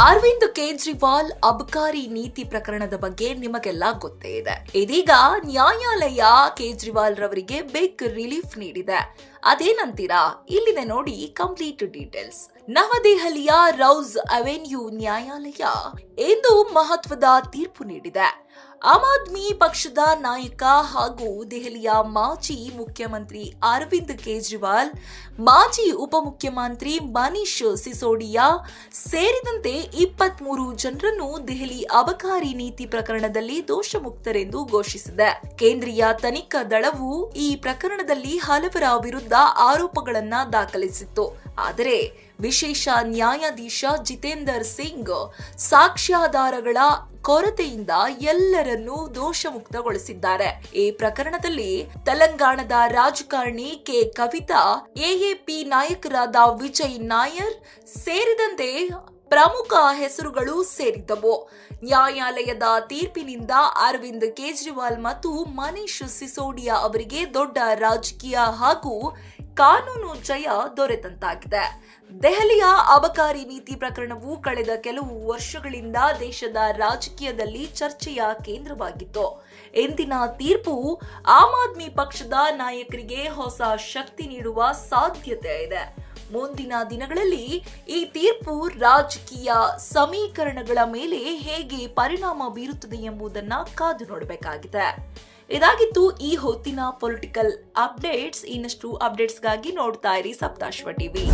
ಅರವಿಂದ್ ಕೇಜ್ರಿವಾಲ್ ಅಬಕಾರಿ ನೀತಿ ಪ್ರಕರಣದ ಬಗ್ಗೆ ನಿಮಗೆಲ್ಲ ಗೊತ್ತೇ ಇದೆ. ಇದೀಗ ನ್ಯಾಯಾಲಯ ಕೇಜ್ರಿವಾಲ್ ರವರಿಗೆ ಬಿಗ್ ರಿಲೀಫ್ ನೀಡಿದೆ. ಅದೇನಂತೀರಾ? ಇಲ್ಲಿದೆ ನೋಡಿ ಕಂಪ್ಲೀಟ್ ಡೀಟೇಲ್ಸ್. ನವದೆಹಲಿಯ ರೌಸ್ ಅವೆನ್ಯೂ ನ್ಯಾಯಾಲಯ ಇಂದು ಮಹತ್ವದ ತೀರ್ಪು ನೀಡಿದೆ. ಆಮ್ ಆದ್ಮಿ ಪಕ್ಷದ ನಾಯಕ ಹಾಗೂ ದೆಹಲಿಯ ಮಾಜಿ ಮುಖ್ಯಮಂತ್ರಿ ಅರವಿಂದ್ ಕೇಜ್ರಿವಾಲ್, ಮಾಜಿ ಉಪಮುಖ್ಯಮಂತ್ರಿ ಮನೀಶ್ ಸಿಸೋಡಿಯಾ ಸೇರಿದಂತೆ 23 ಜನರನ್ನು ದೆಹಲಿ ಅಬಕಾರಿ ನೀತಿ ಪ್ರಕರಣದಲ್ಲಿ ದೋಷಮುಕ್ತರೆಂದು ಘೋಷಿಸಿದೆ. ಕೇಂದ್ರೀಯ ತನಿಖಾ ದಳವು ಈ ಪ್ರಕರಣದಲ್ಲಿ ಹಲವರ ವಿರುದ್ಧ ಆರೋಪಗಳನ್ನ ದಾಖಲಿಸಿತ್ತು. ಆದರೆ ವಿಶೇಷ ನ್ಯಾಯಾಧೀಶ ಜಿತೇಂದರ್ ಸಿಂಗ್ ಸಾಕ್ಷ್ಯಾಧಾರಗಳ ಕೊರತೆಯಿಂದ ಎಲ್ಲರನ್ನೂ ದೋಷಮುಕ್ತಗೊಳಿಸಿದ್ದಾರೆ. ಈ ಪ್ರಕರಣದಲ್ಲಿ ತೆಲಂಗಾಣದ ರಾಜಕಾರಣಿ ಕೆ ಕವಿತಾ, ಎಎಪಿ ನಾಯಕರಾದ ವಿಜಯ್ ನಾಯರ್ ಸೇರಿದಂತೆ ಪ್ರಮುಖ ಹೆಸರುಗಳು ಸೇರಿದ್ದವು. ನ್ಯಾಯಾಲಯದ ತೀರ್ಪಿನಿಂದ ಅರವಿಂದ್ ಕೇಜ್ರಿವಾಲ್ ಮತ್ತು ಮನೀಶ್ ಸಿಸೋಡಿಯಾ ಅವರಿಗೆ ದೊಡ್ಡ ರಾಜಕೀಯ ಹಾಗೂ ಕಾನೂನು ಜಯ ದೊರೆತಂತಾಗಿದೆ. ದೆಹಲಿಯ ಅಬಕಾರಿ ನೀತಿ ಪ್ರಕರಣವು ಕಳೆದ ಕೆಲವು ವರ್ಷಗಳಿಂದ ದೇಶದ ರಾಜಕೀಯದಲ್ಲಿ ಚರ್ಚೆಯ ಕೇಂದ್ರವಾಗಿತ್ತು. ಇಂದಿನ ತೀರ್ಪು ಆಮ್ ಆದ್ಮಿ ಪಕ್ಷದ ನಾಯಕರಿಗೆ ಹೊಸ ಶಕ್ತಿ ನೀಡುವ ಸಾಧ್ಯತೆ ಇದೆ. ಮುಂದಿನ ದಿನಗಳಲ್ಲಿ ಈ ತೀರ್ಪು ರಾಜಕೀಯ ಸಮೀಕರಣಗಳ ಮೇಲೆ ಹೇಗೆ ಪರಿಣಾಮ ಬೀರುತ್ತದೆ ಎಂಬುದನ್ನು ಕಾದು ನೋಡಬೇಕಾಗಿದೆ. ಇದಾಗಿತ್ತು ಈ ಹೊತ್ತಿನ ಪೊಲಿಟಿಕಲ್ ಅಪ್ಡೇಟ್ಸ್. ಇನ್ನಷ್ಟು ಅಪ್ಡೇಟ್ಸ್ಗಾಗಿ ನೋಡ್ತಾ ಇರಿ ಸಪ್ತಾಶ್ವ ಟಿವಿ.